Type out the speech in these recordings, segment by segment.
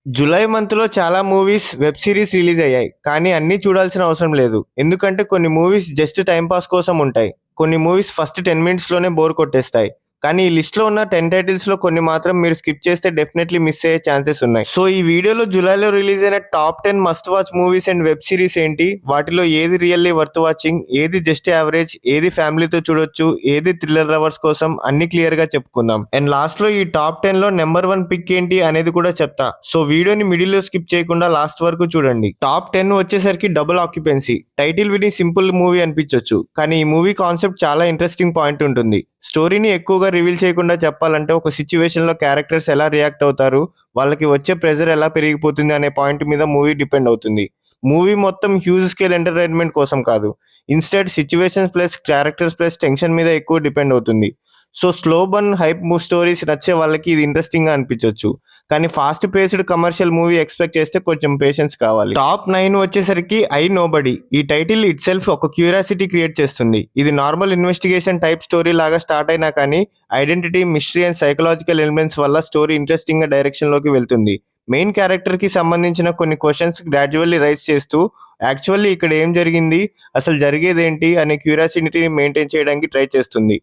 July మంత్‌లో చాలా movies, web series release అయ్యాయి. కానీ అన్నీ చూడాల్సిన అవసరం లేదు. ఎందుకంటే కొన్ని మూవీస్ జస్ట్ టైమ్ పాస్ కోసం ఉంటాయి. కొన్ని మూవీస్ ఫస్ట్ 10 మినిట్స్‌లోనే బోర్ కొట్టేస్తాయి. కానీ ఈ లిస్ట్‌లో ఉన్న 10 టైటిల్స్‌లో కొన్ని మాత్రం మీరు స్కిప్ చేస్తే డెఫినెట్‌లీ మిస్ అయ్యే ఛాన్సెస్ ఉన్నాయి. సో ఈ వీడియోలో జూలైలో రిలీజ్ అయిన top 10 must watch movies and web series ఏంటి? వాటిలో ఏది రియల్లీ వర్త్ వాచింగ్? ఏది జస్ట్ యావరేజ్? ఏది ఫ్యామిలీతో చూడొచ్చు? ఏది థ్రిల్లర్ లవర్స్ కోసం? అన్ని క్లియర్‌గా చెప్పుకుందాం. అండ్ లాస్ట్‌లో ఈ టాప్ 10లో నెంబర్ 1 పిక్ ఏంటి అనేది కూడా చెప్తా. సో వీడియోని మిడిల్‌లో స్కిప్ చేయకుండా లాస్ట్ వరకు చూడండి. టాప్ 10 వచ్చేసరికి డబుల్ ఆక్యుపెన్సీ. టైటిల్ విని సింపుల్ మూవీ అనిపించొచ్చు. కానీ ఈ మూవీ కాన్సెప్ట్ చాలా ఇంట్రెస్టింగ్ పాయింట్ ఉంటుంది. స్టోరీని ఎక్కువగా రివీల్ చేయకుండా చెప్పాలంటే ఒక సిచ్యువేషన్‌లో క్యారెక్టర్స్ ఎలా రియాక్ట్ అవుతారు, వాళ్ళకి వచ్చే ప్రెషర్ ఎలా పెరిగిపోతుంది అనే పాయింట్ మీద మూవీ డిపెండ్ అవుతుంది. మూవీ మొత్తం హ్యూజ్ స్కేల్ ఎంటర్‌టైన్‌మెంట్ కోసం కాదు. Instead situations plus characters plus tension మీద ఎక్కువ డిపెండ్ అవుతుంది. So slow burn hype stories నచ్చే వాళ్ళకి ఇది ఇంట్రెస్టింగ్‌గా అనిపించొచ్చు. కానీ fast paced commercial movie expect చేస్తే కొంచెం పేషెన్స్ కావాలి. టాప్ 9 వచ్చేసరికి ఐ నోబడీ. ఈ టైటిల్ ఇట్‌సెల్ఫ్ ఒక క్యూరియాసిటీ క్రియేట్ చేస్తుంది. ఇది నార్మల్ ఇన్వెస్టిగేషన్ టైప్ స్టోరీ లాగా స్టార్ట్ అయినా కానీ identity, mystery and psychological elements వల్ల స్టోరీ ఇంట్రెస్టింగ్‌గా డైరెక్షన్‌లోకి వెళ్తుంది. మెయిన్ క్యారెక్టర్‌కి సంబంధించిన కొన్ని క్వెషన్స్ గ్రాడ్యువల్లీ రైజ్ చేస్తూ యాక్చువల్లీ ఇక్కడ ఏం జరిగింది, అసలు జరిగేదేంటి అనే క్యూరియాసిటీని మెయింటైన్ చేయడానికి ట్రై చేస్తుంది.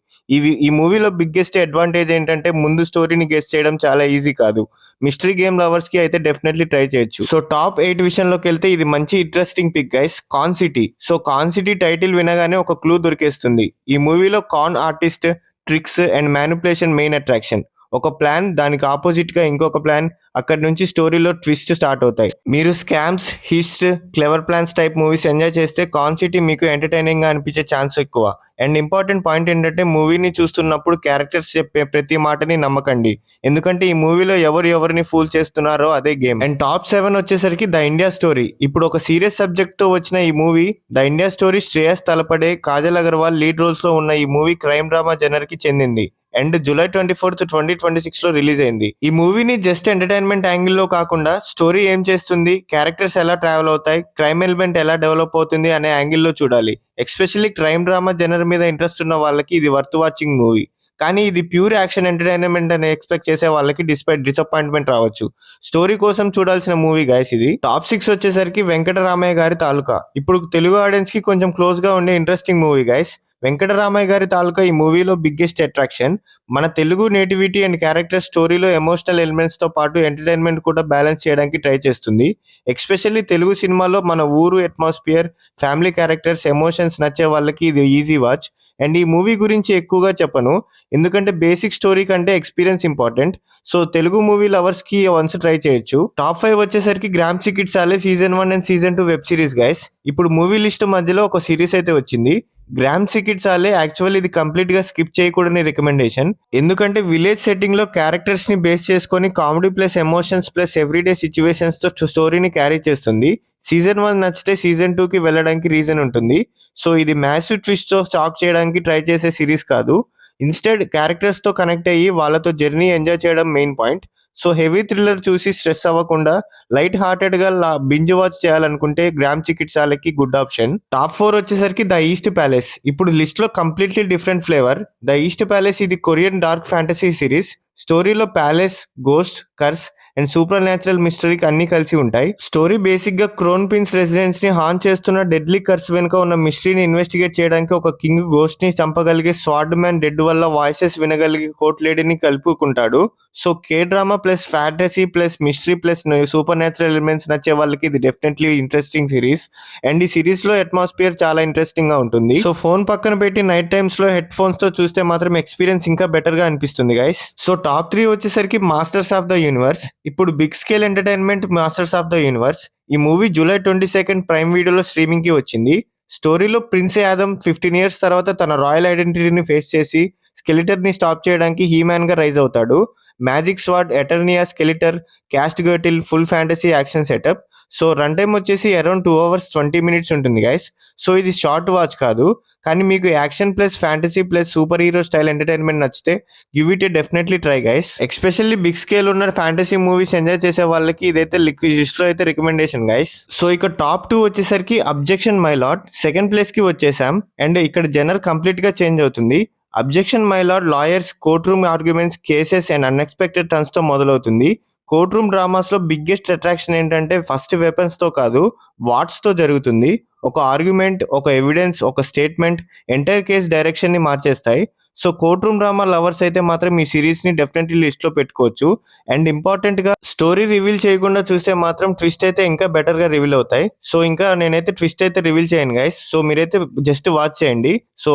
ఈ మూవీలో బిగ్గెస్ట్ అడ్వాంటేజ్ ఏంటంటే ముందు స్టోరీని గెస్ చేయడం చాలా ఈజీ కాదు. మిస్టరీ గేమ్ లవర్స్‌కి అయితే డెఫినెట్‌లీ ట్రై చేయొచ్చు. సో టాప్ 8 విషయంలోకెళ్తే ఇది మంచి interesting pick guys. Con city. So con city title వినగానే ఒక క్లూ దొరికేస్తుంది. ఈ మూవీలో con artist, tricks and manipulation main attraction. ఒక ప్లాన్, దానికి ఆపోజిట్ గా ఇంకొక ప్లాన్, అక్కడి నుంచి స్టోరీలో ట్విస్ట్ స్టార్ట్ అవుతాయి. మీరు scams, hits, clever plans type movies enjoy చేస్తే కాన్ సిటీ మీకు ఎంటర్టైనింగ్ గా అనిపించే ఛాన్స్ ఎక్కువ. అండ్ ఇంపార్టెంట్ పాయింట్ ఏంటంటే మూవీని చూస్తున్నప్పుడు క్యారెక్టర్స్ చెప్పే ప్రతి మాటని నమ్మకండి. ఎందుకంటే ఈ మూవీలో ఎవరిని ఫూల్ చేస్తున్నారో అదే గేమ్. అండ్ టాప్ 7 వచ్చేసరికి ద ఇండియా స్టోరీ. ఇప్పుడు ఒక సీరియస్ సబ్జెక్ట్ తో వచ్చిన ఈ movie the India story. Shreyas Talpade, Kajal Aggarwal lead roles లో ఉన్న ఈ మూవీ క్రైమ్ డ్రామా జనర్ కి చెందింది. అండ్ జూలై 24th 2026 లో రిలీజ్ అయింది. ఈ మూవీని జస్ట్ ఎంటర్టైన్మెంట్ యాంగిల్ లో కాకుండా స్టోరీ ఏం చేస్తుంది, క్యారెక్టర్స్ ఎలా ట్రావెల్ అవుతాయి, క్రైమ్ ఎలిమెంట్ ఎలా డెవలప్ అవుతుంది అనే యాంగిల్ లో చూడాలి. ఎస్పెషల్లీ క్రైమ్ డ్రామా జనర్ మీద ఇంట్రెస్ట్ ఉన్న వాళ్ళకి ఇది వర్త్ వాచింగ్ మూవీ. కానీ ఇది ప్యూర్ యాక్షన్ ఎంటర్టైన్మెంట్ అని ఎక్స్పెక్ట్ చేసే వాళ్ళకి డిసప్పాయింట్మెంట్ రావచ్చు. స్టోరీ కోసం చూడాల్సిన మూవీ గైస్ ఇది. టాప్ 6 వచ్చేసరికి వెంకటరామయ్య గారి తాలూకా. ఇప్పుడు తెలుగు ఆడియన్స్ కి కొంచెం క్లోజ్ గా ఉండే ఇంట్రెస్టింగ్ మూవీ గైస్. వెంకటరామయ్య గారి తాలూకా ఈ మూవీలో బిగ్గెస్ట్ అట్రాక్షన్ మన తెలుగు నేటివిటీ అండ్ క్యారెక్టర్. స్టోరీలో ఎమోషనల్ ఎలిమెంట్స్ తో పాటు ఎంటర్టైన్మెంట్ కూడా బ్యాలెన్స్ చేయడానికి ట్రై చేస్తుంది. ఎస్పెషల్లీ తెలుగు సినిమాలో మన ఊరు అట్మాస్ఫియర్, ఫ్యామిలీ క్యారెక్టర్స్, ఎమోషన్స్ నచ్చే వాళ్ళకి ఇది ఈజీ వాచ్. అండ్ ఈ మూవీ గురించి ఎక్కువగా చెప్పను, ఎందుకంటే బేసిక్ స్టోరీ కంటే experience important. So Telugu movie lovers కి వన్స్ ట్రై చేయొచ్చు. టాప్ 5 వచ్చేసరికి గ్రామ్ సికిట్ సాలే season 1 and season 2 web series guys. ఇప్పుడు మూవీ లిస్ట్ మధ్యలో ఒక సిరీస్ అయితే వచ్చింది, గ్రామ్ సికిట్ సాలే. యాక్చువల్లీ ఇది కంప్లీట్ గా స్కిప్ చేయకూడని రికమెండేషన్. ఎందుకంటే విలేజ్ సెట్టింగ్ లో క్యారెక్టర్స్ ని బేస్ చేసుకొని comedy plus emotions plus everyday situations తో స్టోరీని క్యారీ చేస్తుంది. సీజన్ 1 నచ్చితే సీజన్ 2 కి వెళ్ళడానికి రీజన్ ఉంటుంది. సో ఇది మ్యాసివ్ ట్విస్ట్ తో షాక్ చేయడానికి ట్రై చేసే సిరీస్ కాదు. ఇన్స్టెడ్ క్యారెక్టర్స్ తో కనెక్ట్ అయ్యి వాళ్ళతో జర్నీ ఎంజాయ్ చేయడం main point. So heavy thriller చూసి స్ట్రెస్ అవ్వకుండా లైట్ హార్టెడ్ గా బింజ్ వాచ్ చేయాలనుకుంటే గ్రామ్ చికిట్ సాలకి గుడ్ ఆప్షన్. టాప్ 4 వచ్చేసరికి ద ఈస్ట్ ప్యాలెస్. ఇప్పుడు లిస్ట్ లో completely different flavour. The east palace ఇది కొరియన్ డార్క్ ఫ్యాంటసీ సిరీస్. స్టోరీలో palace, ghost, curse and super natural మిస్టరీకి అన్ని కలిసి ఉంటాయి. స్టోరీ బేసిక్ గా క్రోన్ ప్రిన్స్ రెసిడెన్స్ ని హాన్ చేస్తున్న డెడ్లీ కర్స్ వెనుక ఉన్న మిస్టరీని ఇన్వెస్టిగేట్ చేయడానికి ఒక కింగ్ గోస్ట్ ని చంపగలిగే స్వార్డ్ మ్యాన్ డెడ్ వల్ల వాయిసెస్ వినగలిగే కోర్ట్ లేడీని కలుపుకుంటాడు. So K drama plus fantasy plus mystery plus super natural elements నచ్చే వాళ్ళకి ఇది డెఫినెట్లీ ఇంట్రెస్టింగ్ సిరీస్. అండ్ ఈ సిరీస్ లో అట్మాస్ఫియర్ చాలా ఇంట్రెస్టింగ్ గా ఉంటుంది. సో ఫోన్ పక్కన పెట్టి నైట్ టైమ్స్ లో హెడ్ ఫోన్స్ తో చూస్తే మాత్రం ఎక్స్పీరియన్స్ ఇంకా బెటర్ గా అనిపిస్తుంది గైస్. సో టాప్ 3 వచ్చేసరికి మాస్టర్స్ ఆఫ్ ద యూనివర్స్. ఇప్పుడు big scale entertainment masters of the universe. ఈ మూవీ జూలై 22 ప్రైమ్ వీడియోలో స్ట్రీమింగ్ కి వచ్చింది. స్టోరీలో ప్రిన్స్ యాదమ్ 15 ఇయర్స్ తర్వాత తన రాయల్ ఐడెంటిటీని ఫేస్ చేసి స్కెలిటర్ ని స్టాప్ చేయడానికి హీమ్యాన్ గా రైజ్ అవుతాడు. Magic sword, Eternia, Skeletor, cast గర్టిల్, full fantasy action setup. So run time వచ్చేసి అరౌండ్ 2 hours 20 minutes ఉంటుంది గైస్. సో ఇది షార్ట్ వాచ్ కాదు, కానీ మీకు action plus fantasy plus super hero style entertainment నచ్చితే give it definitely try guys. Especially big scale ఉన్న fantasy movies enjoy చేసే వాళ్ళకి ఇదైతే లిస్ట్ లో అయితే రికమెండేషన్ గైస్. సో ఇక టాప్ 2 వచ్చేసరికి objection my lord. Second place కి వచ్చేసాం. అండ్ ఇక్కడ జనర్ కంప్లీట్ గా చేంజ్ అవుతుంది. Objection my lord lawyers, court room arguments, cases and unexpected turns తో మొదలవుతుంది. కోర్ట్ రూమ్ డ్రామాస్ లో బిగ్గెస్ట్ అట్రాక్షన్ ఏంటంటే ఫస్ట్ వెపన్స్ తో కాదు, వాట్స్ తో జరుగుతుంది. ఒక ఆర్గ్యుమెంట్, ఒక ఎవిడెన్స్, ఒక స్టేట్మెంట్ ఎంటైర్ కేస్ డైరెక్షన్ ని మార్చేస్తాయి. So court room drama lovers అయితే మాత్రం ఈ సిరీస్ ని డెఫినెట్లీ లిస్ట్ లో పెట్టుకోవచ్చు. అండ్ ఇంపార్టెంట్ గా స్టోరీ రివీల్ చేయకుండా చూస్తే మాత్రం ట్విస్ట్ అయితే ఇంకా బెటర్ గా రివీల్ అవుతాయి. సో ఇంకా నేనైతే ట్విస్ట్ అయితే రివీల్ చేయను గైస్. సో మీరైతే జస్ట్ వాచ్ చేయండి. సో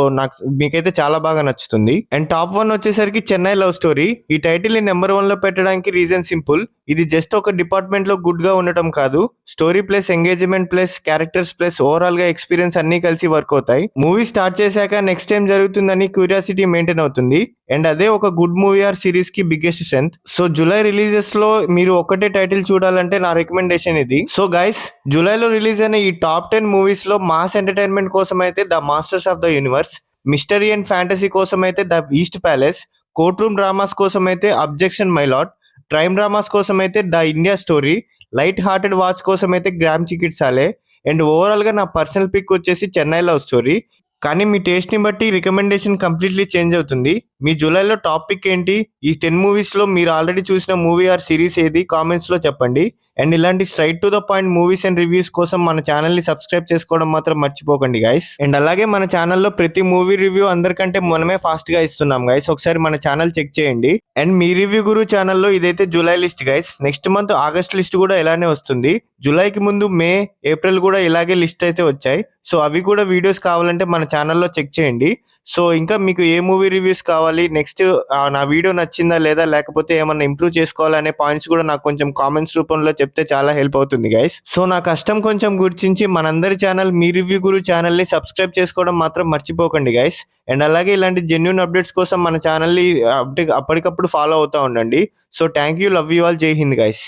మీకైతే చాలా బాగా నచ్చుతుంది. అండ్ టాప్ 1 వచ్చేసరికి చెన్నై లవ్ స్టోరీ. ఈ టైటిల్ ని నెంబర్ 1 లో పెట్టడానికి రీజన్ సింపుల్. ఇది జస్ట్ ఒక డిపార్ట్మెంట్ లో గుడ్ గా ఉండటం కాదు, story plus engagement plus characters plus overall గా ఎక్స్పీరియన్స్ అన్ని కలిసి వర్క్ అవుతాయి. మూవీ స్టార్ట్ చేశాక నెక్స్ట్ టైం జరుగుతుందని క్యూరియాసిటీ మెయింటైన్ అవుతుంది. అండ్ అదే ఒక గుడ్ మూవీ ఆర్ సిరీస్ కి biggest strength. So July releases లో మీరు ఒకటే టైటిల్ చూడాలంటే నా రికమెండేషన్ ఇది. సో గైస్, జూలైలో రిలీజ్ అయిన ఈ టాప్ 10 మూవీస్ లో మాస్ ఎంటర్టైన్మెంట్ కోసం అయితే the masters of the universe, mystery and fantasy కోసం అయితే the east palace, court room dramas కోసం అయితే objection my lot, crime dramas కోసం అయితే the India story, light hearted watch కోసం అయితే గ్రామ్ చికిట్సాలే, అండ్ ఓవరాల్ గా నా పర్సనల్ పిక్ వచ్చేసి చెన్నై లవ్ స్టోరీ. కానీ మీ టేస్ట్ ని బట్టి రికమెండేషన్ కంప్లీట్లీ చేంజ్ అవుతుంది. మీ జూలైలో టాప్ పిక్ ఏంటి? ఈ 10 మూవీస్ లో మీరు ఆల్రెడీ చూసిన మూవీ ఆర్ సిరీస్ ఏది కామెంట్స్ లో చెప్పండి. అండ్ ఇలాంటి straight to the point movies and reviews కోసం మన ఛానల్ ని సబ్స్క్రైబ్ చేసుకోవడం మాత్రం మర్చిపోకండి గైస్. అండ్ అలాగే మన ఛానల్లో ప్రతి మూవీ రివ్యూ అందరికంటే మనమే ఫాస్ట్ గా ఇస్తున్నాం గైస్. ఒకసారి మన ఛానల్ చెక్ చేయండి. అండ్ మీ రివ్యూ గురు ఛానల్లో ఇదైతే July list guys. Next month August list కూడా ఇలానే వస్తుంది. జూలైకి ముందు మే, ఏప్రిల్ కూడా ఇలాగే లిస్ట్ అయితే వచ్చాయి. సో అవి కూడా వీడియోస్ కావాలంటే మన ఛానల్లో చెక్ చేయండి. సో ఇంకా మీకు ఏ మూవీ రివ్యూస్ కావాలి, నెక్స్ట్ నా వీడియో నచ్చిందా లేదా, లేకపోతే ఏమన్నా ఇంప్రూవ్ చేసుకోవాలనే పాయింట్స్ కూడా నాకు కొంచెం కామెంట్స్ రూపంలో చెప్తే చాలా హెల్ప్ అవుతుంది గైస్. సో నా కష్టం కొంచెం గుర్తించి మనందరి ఛానల్ మీ రివ్యూ గురు ఛానల్ ని సబ్స్క్రైబ్ చేసుకోవడం మాత్రం మర్చిపోకండి గైస్. అండ్ అలాగే ఇలాంటి జెన్యూన్ అప్డేట్స్ కోసం మన ఛానల్ ని అప్పటికప్పుడు ఫాలో అవుతూ ఉండండి. So thank you, love you all, జై హింద్ గైస్.